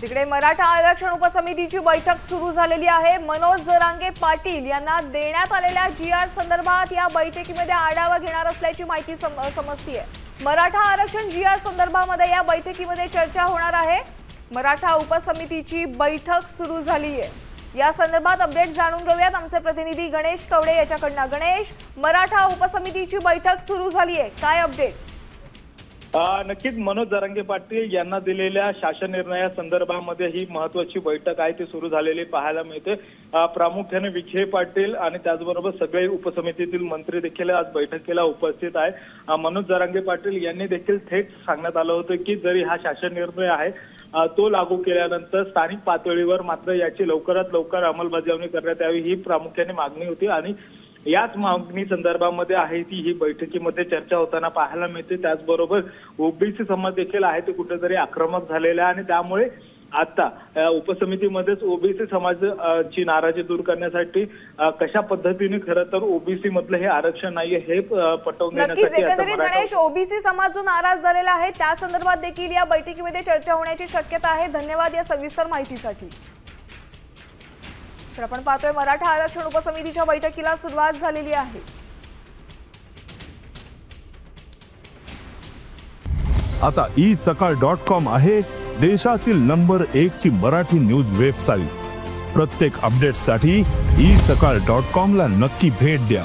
तिकडे मराठा आरक्षण उपसमितीची बैठक सुरू झालेली आहे। मनोज जरांगे पाटील यांना देण्यात आलेल्या जीआर संदर्भात या बैठकीमध्ये आढावा घेणार असल्याची माहिती समजते आहे। मराठा आरक्षण जीआर संदर्भामध्ये या बैठकीमध्ये चर्चा होणार आहे। मराठा उपसमितीची बैठक सुरू झाली आहे। या संदर्भात अपडेट जाणून घेऊयात आमचे प्रतिनिधी गणेश कवडे याच्याकडून। गणेश, मराठा उपसमितीची बैठक सुरू झाली आहे, काय अपडेट्स? नक्कीच मनोज जरांगे पाटील यांना दिलेल्या शासन निर्णया संदर्भामध्ये ही महत्त्वाची बैठक आहे ती सुरू झालेली पाहायला मिळते। प्रामुख्याने विखे पाटील आणि त्याचबरोबर सगळे उपसमितीतील मंत्री देखील आज बैठकीला उपस्थित आहे। मनोज जरांगे पाटील यांनी देखील थेट सांगण्यात आलं होतं की जरी हा शासन निर्णय आहे तो लागू केल्यानंतर स्थानिक पातळीवर मात्र याची लवकरात लवकर अंमलबजावणी करण्यात यावी ही प्रामुख्याने मागणी होती आणि याच मागणी संदर्भामध्ये आहे ती ही बैठकीमध्ये चर्चा होताना पाहायला मिळते। त्याचबरोबर ओबीसी समाज देखील आहे ते कुठेतरी आक्रमक झालेला आहे आणि त्यामुळे आता उपसमितीमध्येच ओबीसी समाजाची नाराजी दूर करण्यासाठी कशा पद्धतीने खरं तर ओबीसी मधलं हे आरक्षण नाहीये हे पटवून देण्यासाठी एकंदरीत गणेश ओबीसी समाज जो नाराज झालेला आहे त्या संदर्भात देखील या बैठकीमध्ये चर्चा होण्याची शक्यता आहे। धन्यवाद या सविस्तर माहितीसाठी। तर आपण पाहतोय मराठा आरक्षण उपसमितीच्या बैठकीला सुरुवात झालेली आहे। आता isakal.com आहे देशातील नंबर 1 ची मराठी न्यूज वेबसाईट। प्रत्येक अपडेटसाठी isakal.com ला नक्की भेट द्या।